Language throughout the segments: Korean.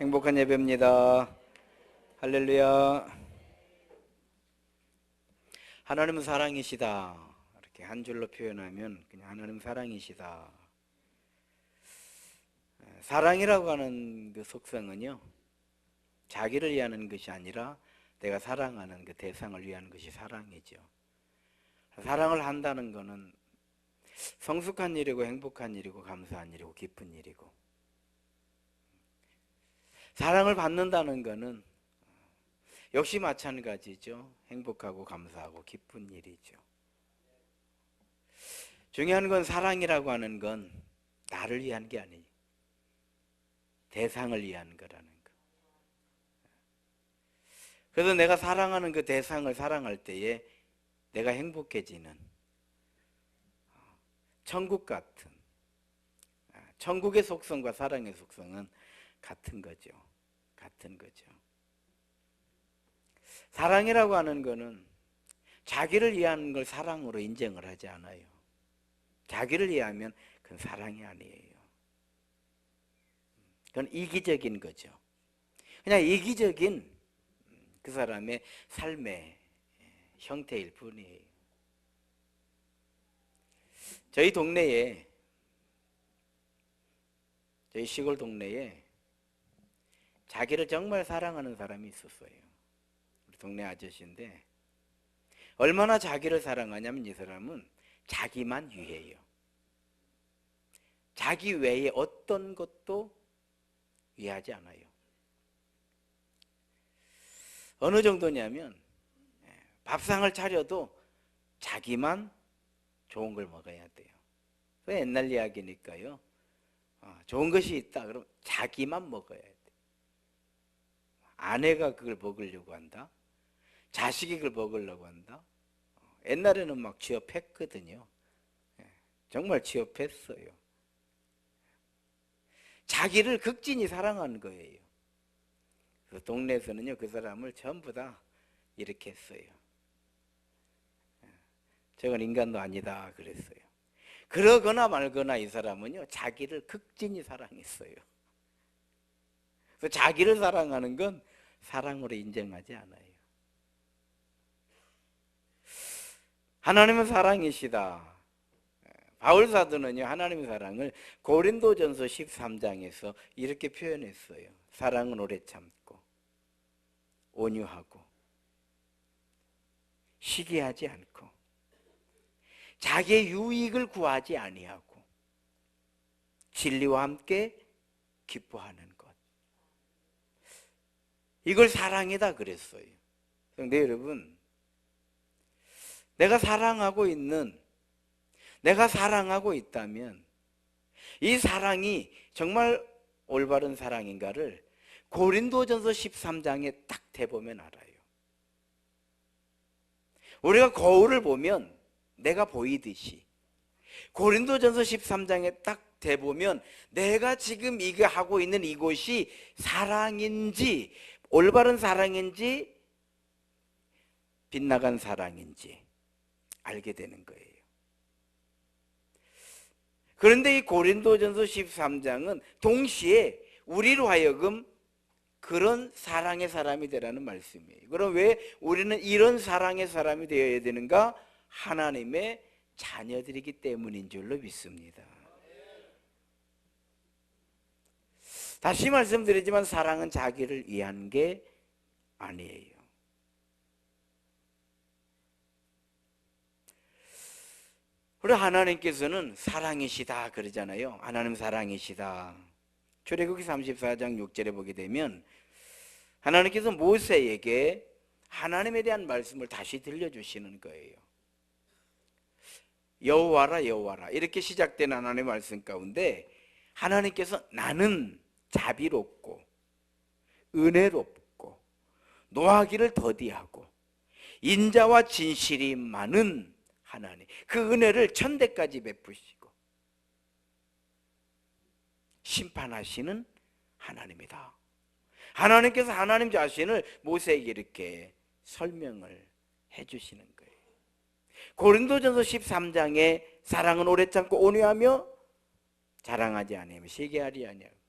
행복한 예배입니다. 할렐루야. 하나님은 사랑이시다. 이렇게 한 줄로 표현하면 그냥 하나님 사랑이시다. 사랑이라고 하는 그 속성은요, 자기를 위하는 것이 아니라 내가 사랑하는 그 대상을 위한 것이 사랑이죠. 사랑을 한다는 것은 성숙한 일이고 행복한 일이고 감사한 일이고 기쁜 일이고, 사랑을 받는다는 것은 역시 마찬가지죠. 행복하고 감사하고 기쁜 일이죠. 중요한 건 사랑이라고 하는 건 나를 위한 게 아니에요. 대상을 위한 거라는 거. 그래서 내가 사랑하는 그 대상을 사랑할 때에 내가 행복해지는 천국 같은, 천국의 속성과 사랑의 속성은 같은 거죠. 같은 거죠. 사랑이라고 하는 거는 자기를 위한 걸 사랑으로 인정을 하지 않아요. 자기를 위하면 그건 사랑이 아니에요. 그건 이기적인 거죠. 그냥 이기적인 그 사람의 삶의 형태일 뿐이에요. 저희 동네에, 저희 시골 동네에 자기를 정말 사랑하는 사람이 있었어요. 우리 동네 아저씨인데 얼마나 자기를 사랑하냐면 이 사람은 자기만 위해요. 자기 외에 어떤 것도 위하지 않아요. 어느 정도냐면 밥상을 차려도 자기만 좋은 걸 먹어야 돼요. 옛날 이야기니까요. 좋은 것이 있다 그러면 자기만 먹어야 돼. 아내가 그걸 먹으려고 한다. 자식이 그걸 먹으려고 한다. 옛날에는 막 취업했거든요. 정말 취업했어요. 자기를 극진히 사랑하는 거예요. 그래서 동네에서는요, 그 사람을 전부 다 이렇게 했어요. 저건 인간도 아니다 그랬어요. 그러거나 말거나 이 사람은요, 자기를 극진히 사랑했어요. 그래서 자기를 사랑하는 건 사랑으로 인정하지 않아요. 하나님은 사랑이시다. 바울 사도는요, 하나님의 사랑을 고린도전서 13장에서 이렇게 표현했어요. 사랑은 오래 참고 온유하고 시기하지 않고 자기의 유익을 구하지 아니하고 진리와 함께 기뻐하는 것. 이걸 사랑이다 그랬어요. 그런데 여러분, 내가 사랑하고 있다면 이 사랑이 정말 올바른 사랑인가를 고린도전서 13장에 딱 대보면 알아요. 우리가 거울을 보면 내가 보이듯이 고린도전서 13장에 딱 대보면 내가 지금 이거 하고 있는 이곳이 사랑인지 올바른 사랑인지 빗나간 사랑인지 알게 되는 거예요. 그런데 이 고린도전서 13장은 동시에 우리로 하여금 그런 사랑의 사람이 되라는 말씀이에요. 그럼 왜 우리는 이런 사랑의 사람이 되어야 되는가? 하나님의 자녀들이기 때문인 줄로 믿습니다. 다시 말씀드리지만 사랑은 자기를 위한 게 아니에요. 우리 하나님께서는 사랑이시다 그러잖아요. 하나님 사랑이시다. 출애굽기 34장 6절에 보게 되면 하나님께서 모세에게 하나님에 대한 말씀을 다시 들려주시는 거예요. 여호와라 여호와라 이렇게 시작된 하나님의 말씀 가운데 하나님께서 나는 자비롭고 은혜롭고 노하기를 더디하고 인자와 진실이 많은 하나님, 그 은혜를 천대까지 베푸시고 심판하시는 하나님이다. 하나님께서 하나님 자신을 모세에게 이렇게 설명을 해주시는 거예요. 고린도전서 13장에 사랑은 오래 참고 온유하며 자랑하지 아니하며 시기하지 아니하고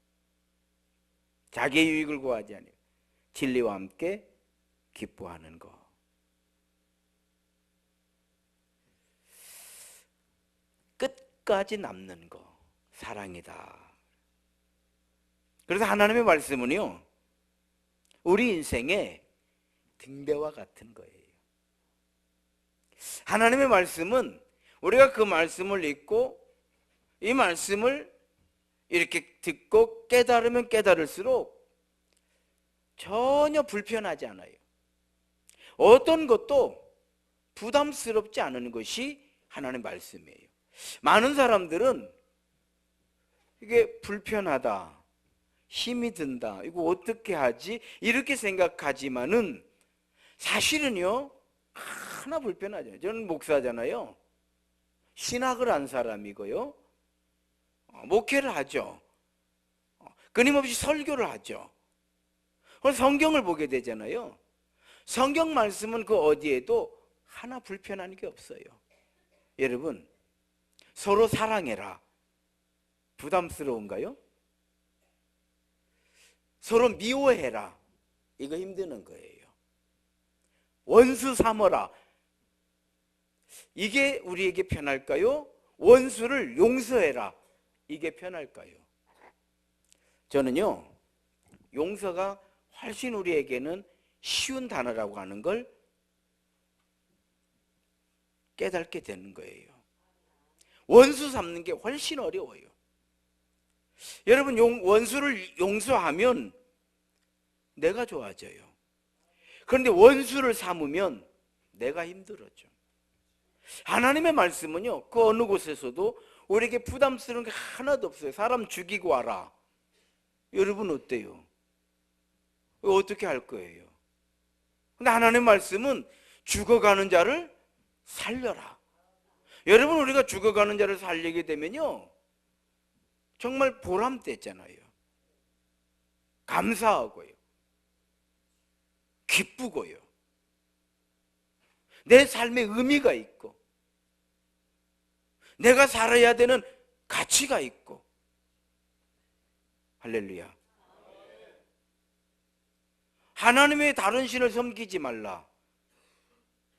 자기의 유익을 구하지 아니하고 진리와 함께 기뻐하는 것. 끝까지 남는 것, 사랑이다. 그래서 하나님의 말씀은요, 우리 인생의 등대와 같은 거예요. 하나님의 말씀은 우리가 그 말씀을 읽고 이 말씀을 이렇게 듣고 깨달으면 깨달을수록 전혀 불편하지 않아요. 어떤 것도 부담스럽지 않은 것이 하나님의 말씀이에요. 많은 사람들은 이게 불편하다, 힘이 든다, 이거 어떻게 하지? 이렇게 생각하지만은 사실은요, 하나 불편하죠. 저는 목사잖아요. 신학을 한 사람이고요. 목회를 하죠. 끊임없이 설교를 하죠. 성경을 보게 되잖아요. 성경 말씀은 그 어디에도 하나 불편한 게 없어요. 여러분, 서로 사랑해라. 부담스러운가요? 서로 미워해라. 이거 힘드는 거예요. 원수 삼어라. 이게 우리에게 편할까요? 원수를 용서해라. 이게 편할까요? 저는요, 용서가 훨씬 우리에게는 쉬운 단어라고 하는 걸 깨닫게 되는 거예요. 원수 삼는 게 훨씬 어려워요. 여러분, 원수를 용서하면 내가 좋아져요. 그런데 원수를 삼으면 내가 힘들어져. 하나님의 말씀은요, 그 어느 곳에서도 우리에게 부담스러운 게 하나도 없어요. 사람 죽이고 와라. 여러분 어때요? 어떻게 할 거예요? 근데 하나님의 말씀은 죽어가는 자를 살려라. 여러분, 우리가 죽어가는 자를 살리게 되면요, 정말 보람됐잖아요. 감사하고요. 기쁘고요. 내 삶에 의미가 있고 내가 살아야 되는 가치가 있고. 할렐루야. 하나님의 다른 신을 섬기지 말라.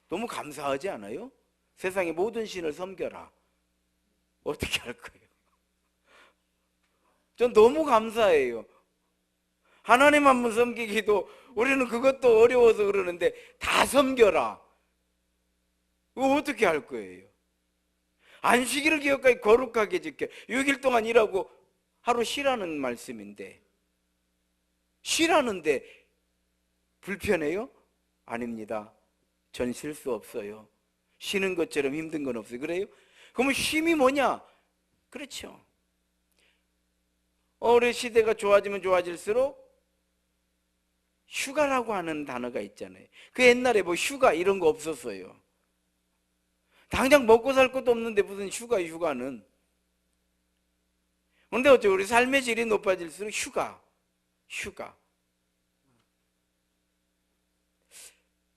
너무 감사하지 않아요? 세상의 모든 신을 섬겨라. 어떻게 할 거예요? 전 너무 감사해요. 하나님 한 분 섬기기도 우리는 그것도 어려워서 그러는데 다 섬겨라. 이거 어떻게 할 거예요? 안식일을 기억하게 거룩하게 지켜. 6일 동안 일하고 하루 쉬라는 말씀인데, 쉬라는데 불편해요? 아닙니다. 전 쉴 수 없어요. 쉬는 것처럼 힘든 건 없어요. 그래요? 그러면 쉼이 뭐냐? 그렇죠. 우리 시대가 좋아지면 좋아질수록 휴가라고 하는 단어가 있잖아요. 그 옛날에 뭐 휴가 이런 거 없었어요. 당장 먹고 살 것도 없는데 무슨 휴가는. 그런데 어째 우리 삶의 질이 높아질수록 휴가.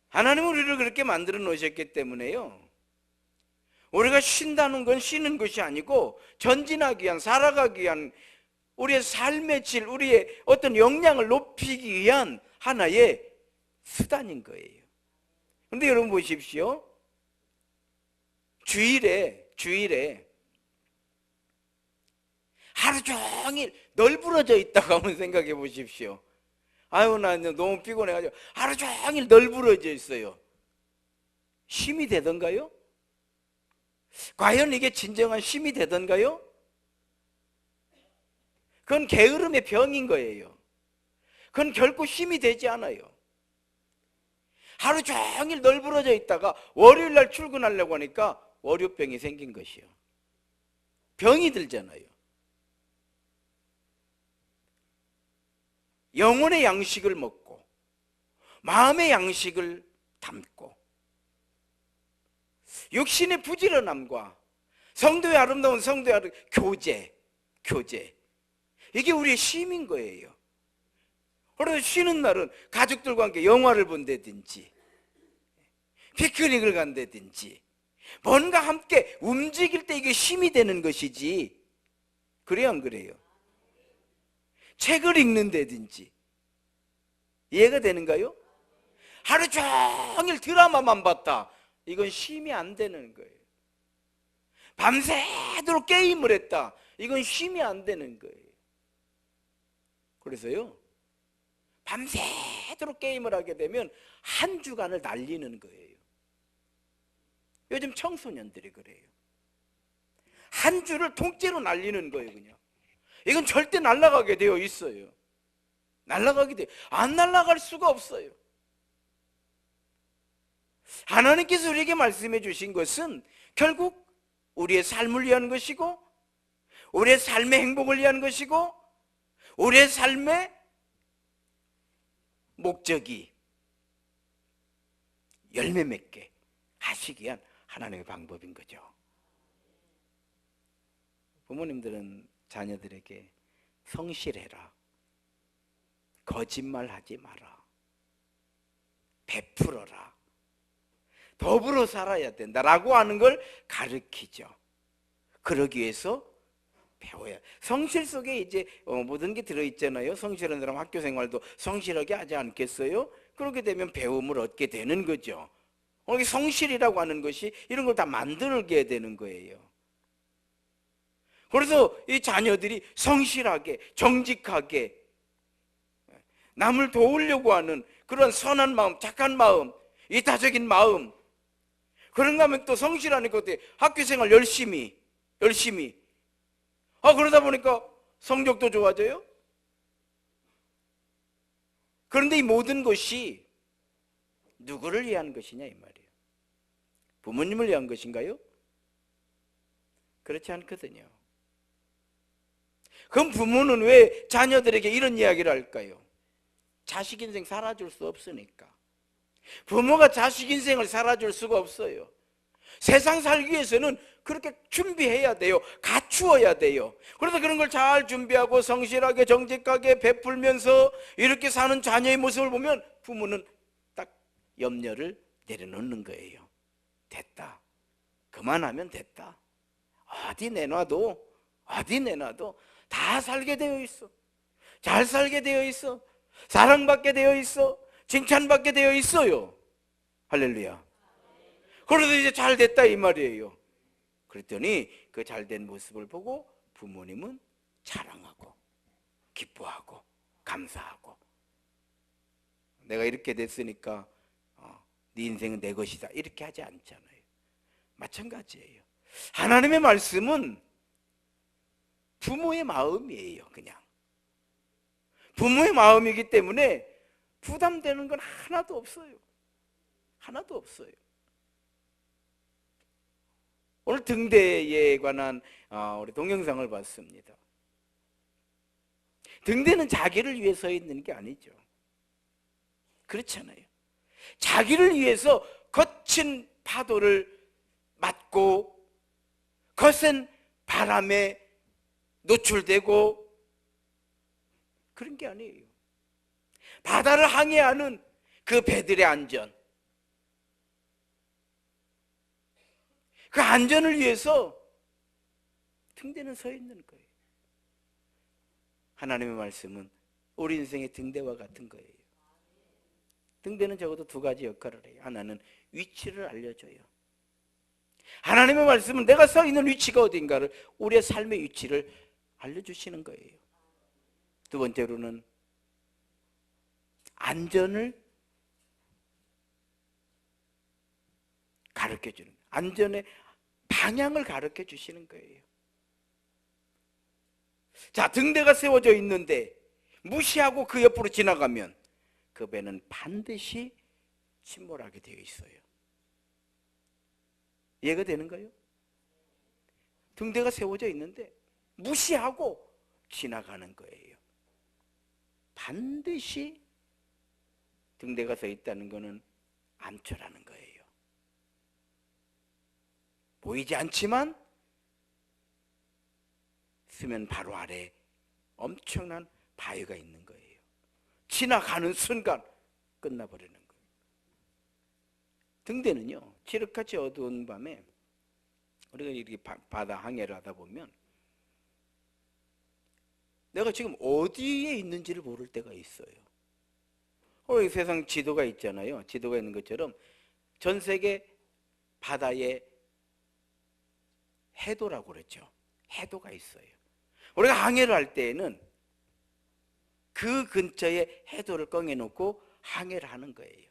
하나님은 우리를 그렇게 만들어 놓으셨기 때문에요, 우리가 쉰다는 건 쉬는 것이 아니고 전진하기 위한, 살아가기 위한 우리의 삶의 질, 우리의 어떤 역량을 높이기 위한 하나의 수단인 거예요. 그런데 여러분 보십시오. 주일에 하루 종일 널브러져 있다고 한번 생각해 보십시오. 아유, 나 너무 피곤해가지고 하루 종일 널브러져 있어요. 쉼이 되던가요? 과연 이게 진정한 쉼이 되던가요? 그건 게으름의 병인 거예요. 그건 결코 쉼이 되지 않아요. 하루 종일 널브러져 있다가 월요일 날 출근하려고 하니까 월요병이 생긴 것이요. 병이 들잖아요. 영혼의 양식을 먹고 마음의 양식을 담고 육신의 부지런함과 성도의 아름다운 교제, 이게 우리의 쉼인 거예요. 그래서 쉬는 날은 가족들과 함께 영화를 본다든지 피크닉을 간다든지 뭔가 함께 움직일 때 이게 쉼이 되는 것이지. 그래요, 안 그래요? 책을 읽는다든지. 이해가 되는가요? 하루 종일 드라마만 봤다. 이건 쉼이 안 되는 거예요. 밤새도록 게임을 했다. 이건 쉼이 안 되는 거예요. 그래서요, 밤새도록 게임을 하게 되면 한 주간을 날리는 거예요. 요즘 청소년들이 그래요. 한 주를 통째로 날리는 거예요. 그냥 이건 절대 날아가게 되어 있어요. 날아가게 돼요. 안 날아갈 수가 없어요. 하나님께서 우리에게 말씀해 주신 것은 결국 우리의 삶을 위한 것이고, 우리의 삶의 행복을 위한 것이고, 우리의 삶의 목적이 열매 맺게 하시기 위한 하나님의 방법인 거죠. 부모님들은 자녀들에게 성실해라, 거짓말하지 마라, 베풀어라, 더불어 살아야 된다라고 하는 걸 가르치죠. 그러기 위해서 배워야. 성실 속에 이제 모든 게 들어있잖아요. 성실한 사람 학교 생활도 성실하게 하지 않겠어요? 그렇게 되면 배움을 얻게 되는 거죠. 성실이라고 하는 것이 이런 걸 다 만들게 되는 거예요. 그래서 이 자녀들이 성실하게, 정직하게 남을 도우려고 하는 그런 선한 마음, 착한 마음, 이타적인 마음, 그런가 하면 또 성실하는 것들, 학교생활 열심히 그러다 보니까 성적도 좋아져요. 그런데 이 모든 것이 누구를 위한 것이냐 이 말이에요. 부모님을 위한 것인가요? 그렇지 않거든요. 그럼 부모는 왜 자녀들에게 이런 이야기를 할까요? 자식 인생 살아줄 수 없으니까. 부모가 자식 인생을 살아줄 수가 없어요. 세상 살기 위해서는 그렇게 준비해야 돼요. 갖추어야 돼요. 그래서 그런 걸 잘 준비하고 성실하게 정직하게 베풀면서 이렇게 사는 자녀의 모습을 보면 부모는 딱 염려를 내려놓는 거예요. 됐다. 그만하면 됐다. 어디 내놔도 다 살게 되어 있어. 잘 살게 되어 있어. 사랑받게 되어 있어. 칭찬받게 되어 있어요. 할렐루야. 그래서 이제 잘 됐다 이 말이에요. 그랬더니 그 잘된 모습을 보고 부모님은 자랑하고 기뻐하고 감사하고, 내가 이렇게 됐으니까 네 인생은 내 것이다 이렇게 하지 않잖아요. 마찬가지예요. 하나님의 말씀은 부모의 마음이에요. 그냥 부모의 마음이기 때문에 부담되는 건 하나도 없어요. 하나도 없어요. 오늘 등대에 관한 우리 동영상을 봤습니다. 등대는 자기를 위해 서 있는 게 아니죠. 그렇잖아요. 자기를 위해서 거친 파도를 맞고 거센 바람에 노출되고 그런 게 아니에요. 바다를 항해하는 그 배들의 안전, 그 안전을 위해서 등대는 서 있는 거예요. 하나님의 말씀은 우리 인생의 등대와 같은 거예요. 등대는 적어도 두 가지 역할을 해요. 하나는 위치를 알려줘요. 하나님의 말씀은 내가 서 있는 위치가 어딘가를, 우리의 삶의 위치를 알려주시는 거예요. 두 번째로는 안전을 가르쳐주는, 안전의 방향을 가르쳐 주시는 거예요. 자, 등대가 세워져 있는데 무시하고 그 옆으로 지나가면 그 배는 반드시 침몰하게 되어 있어요. 이해가 되는가요? 등대가 세워져 있는데 무시하고 지나가는 거예요. 반드시 등대가 서 있다는 것은 안전하는 거예요. 보이지 않지만 수면 바로 아래 엄청난 바위가 있는 거예요. 지나가는 순간 끝나버리는 거예요. 등대는요, 칠흑같이 어두운 밤에 우리가 이렇게 바다 항해를 하다 보면 내가 지금 어디에 있는지를 모를 때가 있어요. 우리 세상 지도가 있잖아요. 지도가 있는 것처럼 전 세계 바다에 해도라고 그랬죠. 해도가 있어요. 우리가 항해를 할 때에는 그 근처에 해도를 꺼내놓고 항해를 하는 거예요.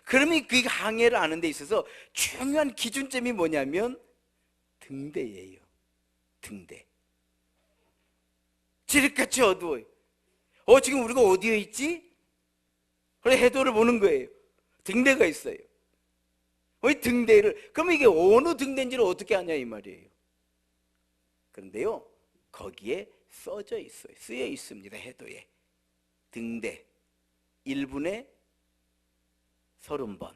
그러면 그 항해를 하는 데 있어서 중요한 기준점이 뭐냐면 등대예요. 등대. 지륵같이 어두워요. 지금 우리가 어디에 있지? 그래 해도를 보는 거예요. 등대가 있어요. 이 등대를, 그러면 이게 어느 등대인지를 어떻게 아냐 이 말이에요. 그런데요, 거기에 써져 있어요. 쓰여 있습니다. 해도에. 등대 1분에 30번.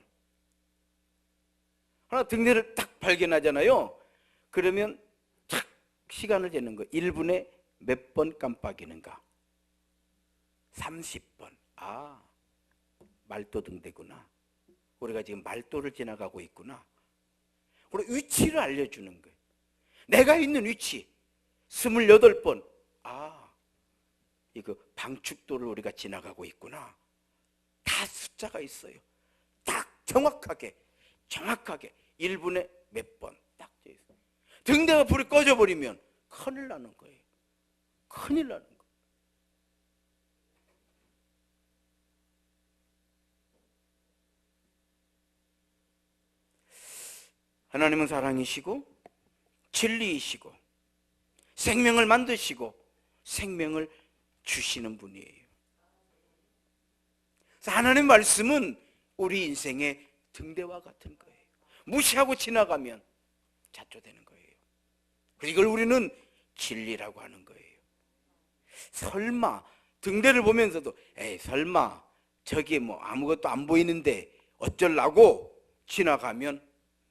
하나 등대를 딱 발견하잖아요. 그러면 탁 시간을 재는 거예요. 1분에 몇 번 깜빡이는가? 30번. 아, 말도 등대구나. 우리가 지금 말도를 지나가고 있구나. 그리고 위치를 알려주는 거예요. 내가 있는 위치 28번. 아, 이거 방축도를 우리가 지나가고 있구나. 다 숫자가 있어요. 딱 정확하게 1분에 몇 번 딱 돼 있어요. 등대가 불이 꺼져버리면 큰일 나는 거예요. 큰일 나는 거예요. 하나님은 사랑이시고 진리이시고 생명을 만드시고 생명을 주시는 분이에요. 그래서 하나님의 말씀은 우리 인생의 등대와 같은 거예요. 무시하고 지나가면 자초되는 거예요. 이걸 우리는 진리라고 하는 거예요. 설마 등대를 보면서도 에이 설마 저기 뭐 아무것도 안 보이는데 어쩌려고 지나가면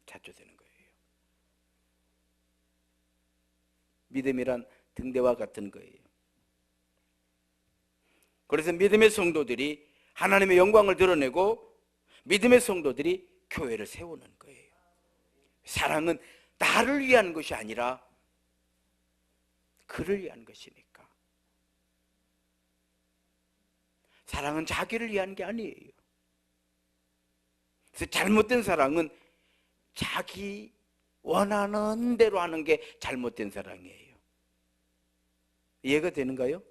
자초되는 거예요. 믿음이란 등대와 같은 거예요. 그래서 믿음의 성도들이 하나님의 영광을 드러내고 믿음의 성도들이 교회를 세우는 거예요. 사랑은 나를 위한 것이 아니라 그를 위한 것이니까. 사랑은 자기를 위한 게 아니에요. 그래서 잘못된 사랑은 자기 원하는 대로 하는 게 잘못된 사랑이에요. 이해가 되는가요?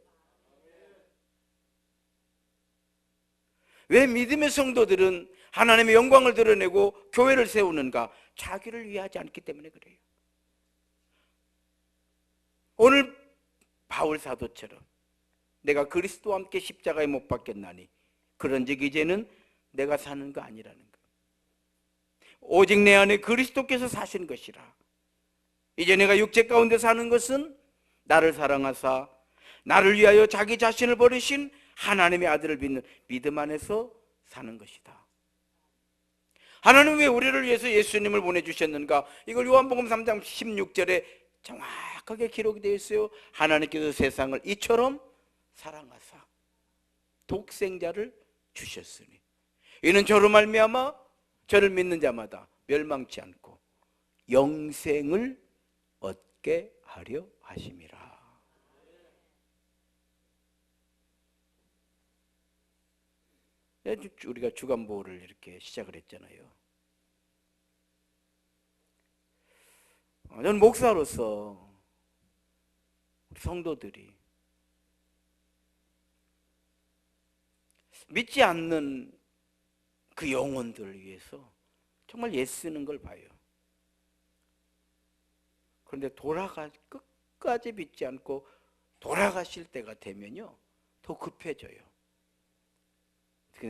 왜 믿음의 성도들은 하나님의 영광을 드러내고 교회를 세우는가? 자기를 위하지 않기 때문에 그래요. 오늘 바울 사도처럼 내가 그리스도와 함께 십자가에 못 박혔나니 그런즉 이제는 내가 사는 거 아니라는 거. 오직 내 안에 그리스도께서 사신 것이라. 이제 내가 육체 가운데 사는 것은 나를 사랑하사 나를 위하여 자기 자신을 버리신 하나님의 아들을 믿는 믿음 안에서 사는 것이다. 하나님 왜 우리를 위해서 예수님을 보내주셨는가? 이걸 요한복음 3장 16절에 정확하게 기록이 되어 있어요. 하나님께서 세상을 이처럼 사랑하사 독생자를 주셨으니 이는 저로 말미암아 저를 믿는 자마다 멸망치 않고 영생을 얻게 하려 하심이라. 우리가 주간보호를 이렇게 시작을 했잖아요. 저는 목사로서 우리 성도들이 믿지 않는 그 영혼들을 위해서 정말 애쓰는 걸 봐요. 그런데 끝까지 믿지 않고 돌아가실 때가 되면요 더 급해져요.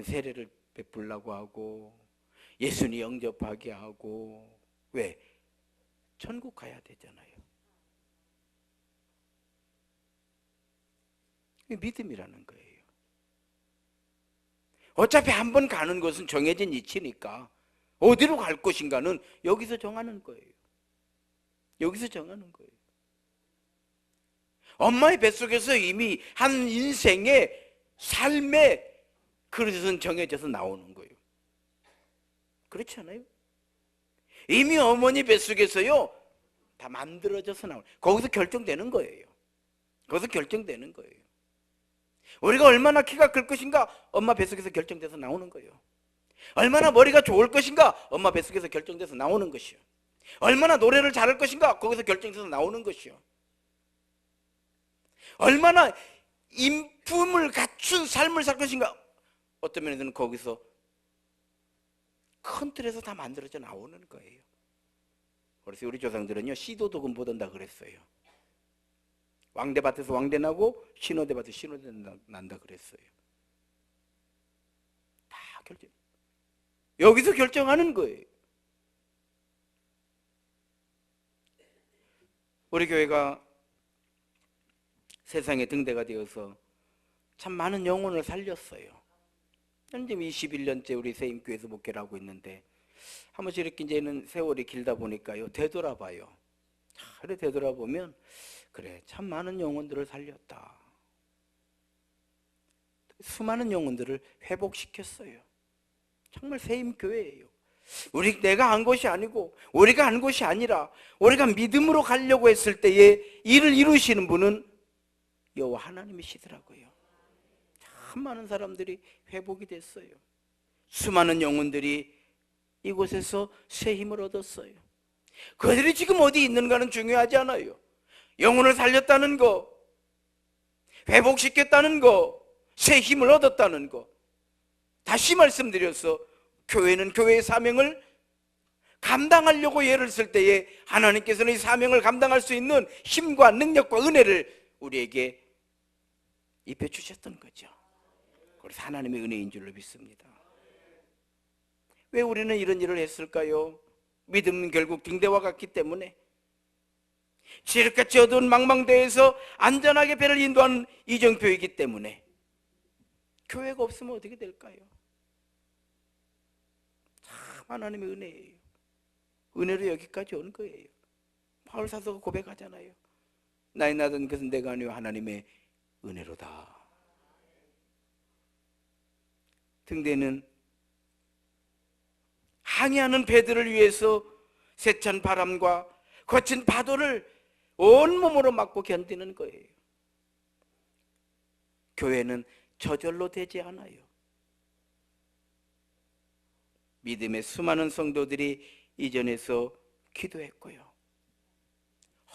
세례를 베풀라고 하고 예수님 영접하게 하고. 왜? 천국 가야 되잖아요. 믿음이라는 거예요. 어차피 한 번 가는 것은 정해진 이치니까 어디로 갈 것인가는 여기서 정하는 거예요. 여기서 정하는 거예요. 엄마의 뱃속에서 이미 한 인생의 삶의 그릇은 정해져서 나오는 거예요. 그렇지 않아요? 이미 어머니 뱃속에서요 다 만들어져서 나오는 거예요. 거기서 결정되는 거예요. 거기서 결정되는 거예요. 우리가 얼마나 키가 클 것인가 엄마 뱃속에서 결정돼서 나오는 거예요. 얼마나 머리가 좋을 것인가 엄마 뱃속에서 결정돼서 나오는 것이요. 얼마나 노래를 잘할 것인가 거기서 결정돼서 나오는 것이요. 얼마나 인품을 갖춘 삶을 살 것인가 어떤 면에서는 거기서 큰 틀에서 다 만들어져 나오는 거예요. 그래서 우리 조상들은요 씨도 금 보던다 그랬어요. 왕대밭에서 왕대 나고 신호대밭에서 신호대 난다 그랬어요. 다 결정. 여기서 결정하는 거예요. 우리 교회가 세상에 등대가 되어서 참 많은 영혼을 살렸어요. 현재 21년째 우리 세임교회에서 목회를 하고 있는데 한 번씩 이렇게 이제는 세월이 길다 보니까요 되돌아봐요. 그래 되돌아보면 그래 참 많은 영혼들을 살렸다. 수많은 영혼들을 회복시켰어요. 정말 세임교회예요. 내가 한 것이 아니고 우리가 한 것이 아니라 우리가 믿음으로 가려고 했을 때에 일을 이루시는 분은 여호와 하나님이시더라고요. 참 많은 사람들이 회복이 됐어요. 수많은 영혼들이 이곳에서 새 힘을 얻었어요. 그들이 지금 어디 있는가는 중요하지 않아요. 영혼을 살렸다는 거, 회복시켰다는 거, 새 힘을 얻었다는 거. 다시 말씀드려서 교회는 교회의 사명을 감당하려고 예를 쓸 때에 하나님께서는 이 사명을 감당할 수 있는 힘과 능력과 은혜를 우리에게 입혀 주셨던 거죠. 그래서 하나님의 은혜인 줄로 믿습니다. 왜 우리는 이런 일을 했을까요? 믿음은 결국 등대와 같기 때문에 지름같이 어두운 망망대해에서 안전하게 배를 인도하는 이정표이기 때문에 교회가 없으면 어떻게 될까요? 참 하나님의 은혜예요. 은혜로 여기까지 온 거예요. 바울 사도가 고백하잖아요. 나이 나던 것은 내가 아니요 하나님의 은혜로다. 등대는 항해하는 배들을 위해서 세찬 바람과 거친 파도를 온몸으로 맞고 견디는 거예요. 교회는 저절로 되지 않아요. 믿음의 수많은 성도들이 이전에서 기도했고요,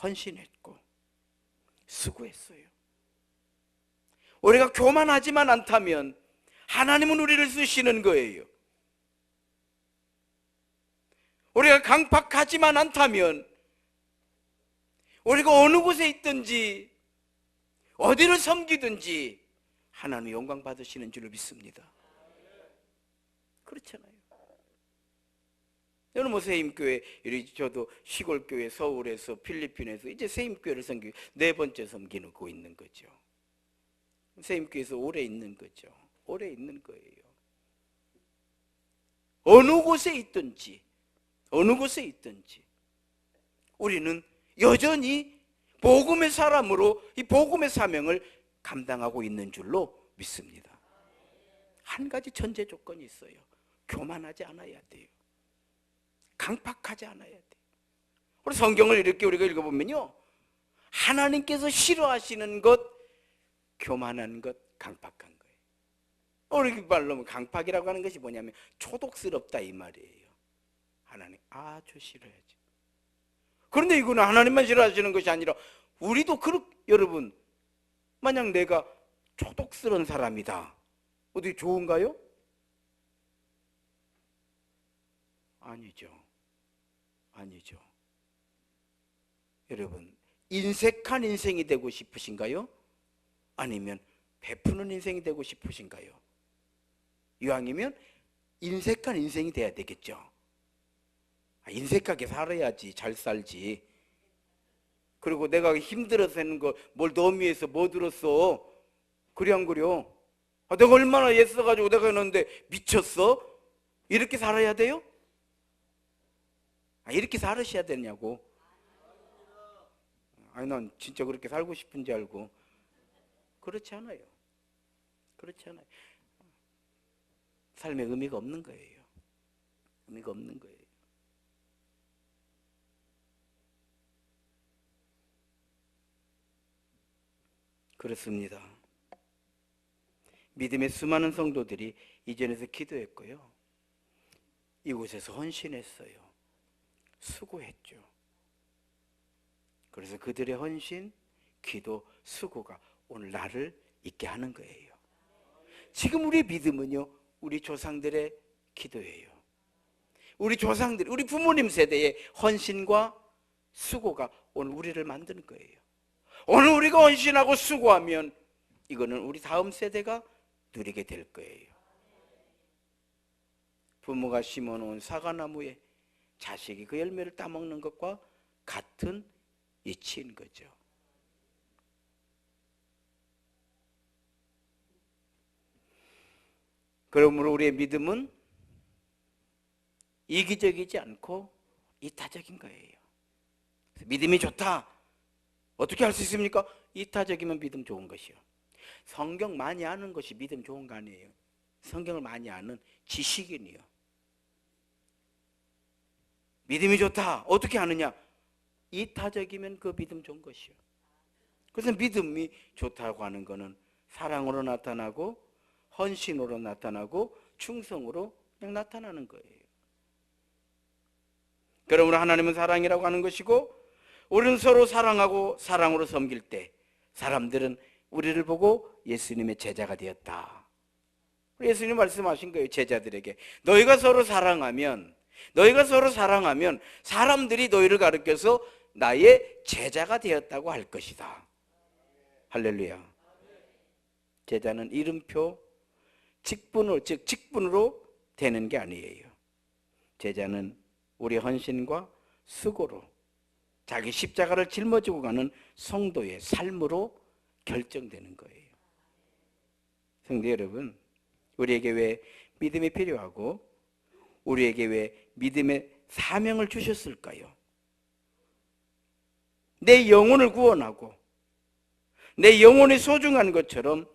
헌신했고 수고했어요. 우리가 교만하지만 않다면 하나님은 우리를 쓰시는 거예요. 우리가 강팍하지만 않다면 우리가 어느 곳에 있든지 어디를 섬기든지 하나님 영광 받으시는 줄을 믿습니다. 그렇잖아요. 여러분 세임교회, 저도 시골교회 서울에서 필리핀에서 이제 세임교회를 섬기고 네 번째 섬기고 있는 거죠. 세임교회에서 오래 있는 거죠. 오래 있는 거예요. 어느 곳에 있든지 어느 곳에 있든지 우리는 여전히 복음의 사람으로 이 복음의 사명을 감당하고 있는 줄로 믿습니다. 한 가지 전제 조건이 있어요. 교만하지 않아야 돼요. 강팍하지 않아야 돼요. 우리 성경을 이렇게 우리가 읽어보면요, 하나님께서 싫어하시는 것, 교만한 것, 강팍한 거예요. 우리 말로 강팍이라고 하는 것이 뭐냐면 초독스럽다 이 말이에요. 하나님 아주 싫어하죠. 그런데 이거는 하나님만 싫어하시는 것이 아니라 우리도 여러분 만약 내가 초독스러운 사람이다, 어디 좋은가요? 아니죠. 아니죠. 여러분 인색한 인생이 되고 싶으신가요? 아니면 베푸는 인생이 되고 싶으신가요? 이왕이면 인색한 인생이 돼야 되겠죠. 인색하게 살아야지 잘 살지. 그리고 내가 힘들어서 하는 거 뭘 너무 위해서 뭐 들었어? 그래 안 그려? 내가 얼마나 애써가지고 내가 했는데 미쳤어? 이렇게 살아야 돼요? 이렇게 살으셔야 되냐고. 아니 난 진짜 그렇게 살고 싶은지 알고. 그렇지 않아요. 그렇지 않아요. 삶에 의미가 없는 거예요. 의미가 없는 거예요. 그렇습니다. 믿음의 수많은 성도들이 이전에서 기도했고요, 이곳에서 헌신했어요. 수고했죠. 그래서 그들의 헌신, 기도, 수고가 오늘 나를 있게 하는 거예요. 지금 우리의 믿음은요, 우리 조상들의 기도예요. 우리 조상들, 우리 부모님 세대의 헌신과 수고가 오늘 우리를 만드는 거예요. 오늘 우리가 헌신하고 수고하면 이거는 우리 다음 세대가 누리게 될 거예요. 부모가 심어놓은 사과나무에 자식이 그 열매를 따먹는 것과 같은 이치인 거죠. 그러므로 우리의 믿음은 이기적이지 않고 이타적인 거예요. 믿음이 좋다, 어떻게 할 수 있습니까? 이타적이면 믿음 좋은 것이요. 성경 많이 아는 것이 믿음 좋은 거 아니에요. 성경을 많이 아는 지식인이요. 믿음이 좋다, 어떻게 아느냐? 이타적이면 그 믿음 좋은 것이요. 그래서 믿음이 좋다고 하는 것은 사랑으로 나타나고 헌신으로 나타나고 충성으로 그냥 나타나는 거예요. 그러므로 하나님은 사랑이라고 하는 것이고, 우리는 서로 사랑하고 사랑으로 섬길 때 사람들은 우리를 보고 예수님의 제자가 되었다. 예수님 말씀하신 거예요. 제자들에게 너희가 서로 사랑하면 사람들이 너희를 가르쳐서 나의 제자가 되었다고 할 것이다. 할렐루야. 제자는 이름표, 직분으로 되는 게 아니에요. 제자는 우리 헌신과 수고로 자기 십자가를 짊어지고 가는 성도의 삶으로 결정되는 거예요. 성도 여러분, 우리에게 왜 믿음이 필요하고 우리에게 왜 믿음의 사명을 주셨을까요? 내 영혼을 구원하고 내 영혼이 소중한 것처럼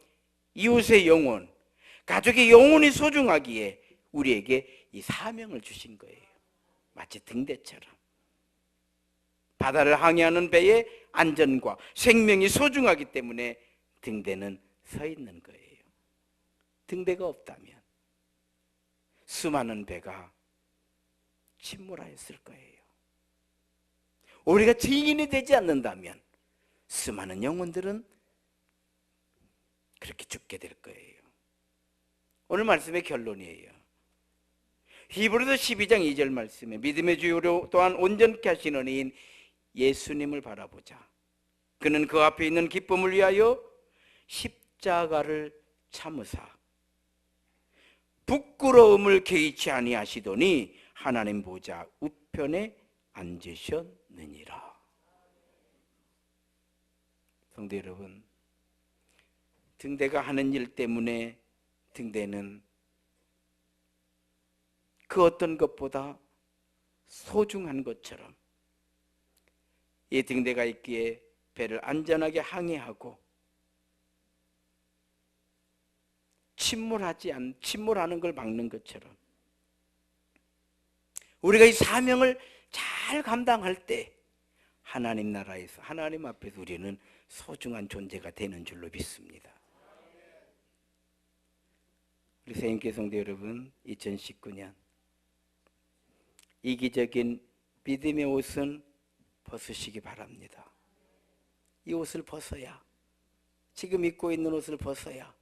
이웃의 영혼, 가족의 영혼이 소중하기에 우리에게 이 사명을 주신 거예요. 마치 등대처럼. 바다를 항해하는 배의 안전과 생명이 소중하기 때문에 등대는 서 있는 거예요. 등대가 없다면 수많은 배가 침몰하였을 거예요. 우리가 증인이 되지 않는다면 수많은 영혼들은 그렇게 죽게 될 거예요. 오늘 말씀의 결론이에요. 히브리서 12장 2절 말씀에 믿음의 주요 또한 온전케 하시는 이인 예수님을 바라보자. 그는 그 앞에 있는 기쁨을 위하여 십자가를 참으사 부끄러움을 개의치 아니하시더니 하나님 보좌 우편에 앉으셨느니라. 성도 여러분, 등대가 하는 일 때문에 등대는 그 어떤 것보다 소중한 것처럼 이 등대가 있기에 배를 안전하게 항해하고 침몰하는 걸 막는 것처럼 우리가 이 사명을 잘 감당할 때 하나님 나라에서, 하나님 앞에서 우리는 소중한 존재가 되는 줄로 믿습니다. 우리 새인교 성도 여러분, 2019년 이기적인 믿음의 옷은 벗으시기 바랍니다. 이 옷을 벗어야, 지금 입고 있는 옷을 벗어야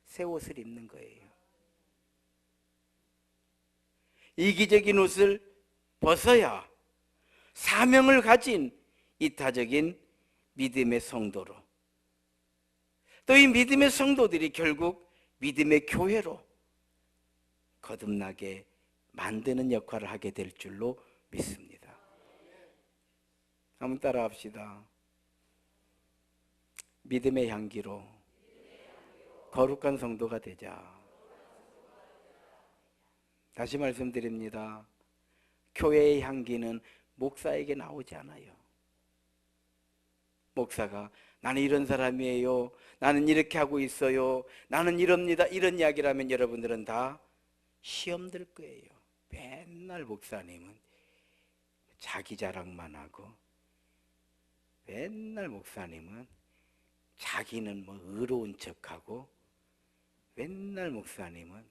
새 옷을 입는 거예요. 이기적인 옷을 벗어야 사명을 가진 이타적인 믿음의 성도로, 또 이 믿음의 성도들이 결국 믿음의 교회로 거듭나게 만드는 역할을 하게 될 줄로 믿습니다. 한번 따라 합시다. 믿음의 향기로 거룩한 성도가 되자. 다시 말씀드립니다. 교회의 향기는 목사에게 나오지 않아요. 목사가 나는 이런 사람이에요, 나는 이렇게 하고 있어요, 나는 이럽니다, 이런 이야기를 하면 여러분들은 다 시험 들 거예요. 맨날 목사님은 자기 자랑만 하고, 맨날 목사님은 자기는 뭐 의로운 척하고 맨날 목사님은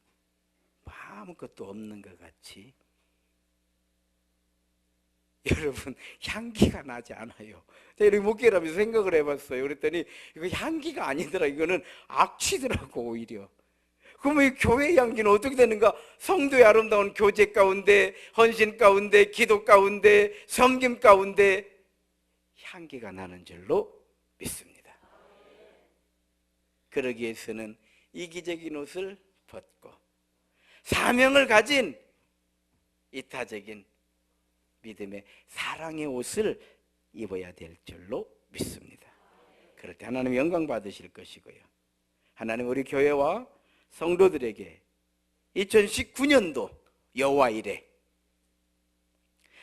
아무것도 없는 것 같이. 여러분, 향기가 나지 않아요. 제가 이렇게 목회라면서 생각을 해봤어요. 그랬더니 이거 향기가 아니더라. 이거는 악취더라고 오히려. 그러면 이 교회의 향기는 어떻게 되는가? 성도의 아름다운 교제 가운데, 헌신 가운데, 기도 가운데, 섬김 가운데 향기가 나는 줄로 믿습니다. 그러기 위해서는 이기적인 옷을 벗고 사명을 가진 이타적인 믿음의 사랑의 옷을 입어야 될 줄로 믿습니다. 그럴 때 하나님 영광 받으실 것이고요. 하나님 우리 교회와 성도들에게 2019년도 여호와 이레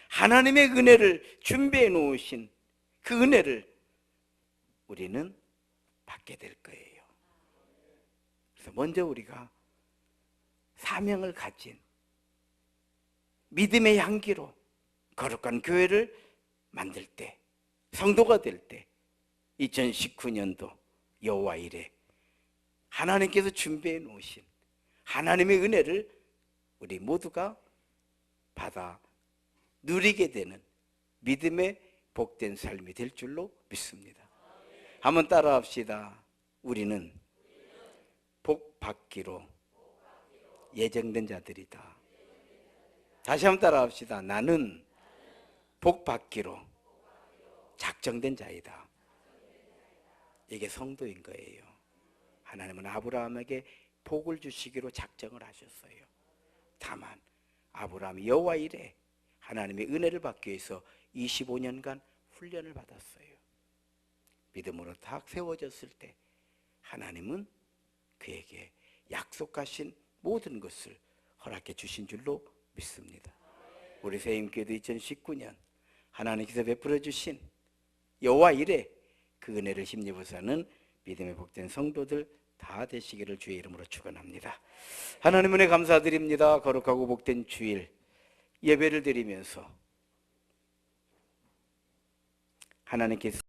하나님의 은혜를 준비해 놓으신 그 은혜를 우리는 받게 될 거예요. 그래서 먼저 우리가 사명을 가진 믿음의 향기로 거룩한 교회를 만들 때, 성도가 될 때 2019년도 여호와 이레 하나님께서 준비해 놓으신 하나님의 은혜를 우리 모두가 받아 누리게 되는 믿음의 복된 삶이 될 줄로 믿습니다. 한번 따라 합시다. 우리는 복 받기로 예정된 자들이다. 다시 한번 따라 합시다. 나는 복 받기로 작정된 자이다. 이게 성도인 거예요. 하나님은 아브라함에게 복을 주시기로 작정을 하셨어요. 다만 아브라함이 여호와 이레 하나님의 은혜를 받기 위해서 25년간 훈련을 받았어요. 믿음으로 딱 세워졌을 때 하나님은 그에게 약속하신 모든 것을 허락해 주신 줄로 믿습니다. 우리 새임교회도 2019년 하나님께서 베풀어 주신 여호와 이레 그 은혜를 힘입어 사는 믿음의 복된 성도들 다 되시기를 주의 이름으로 축원합니다. 하나님 은혜 감사드립니다. 거룩하고 복된 주일 예배를 드리면서 하나님께서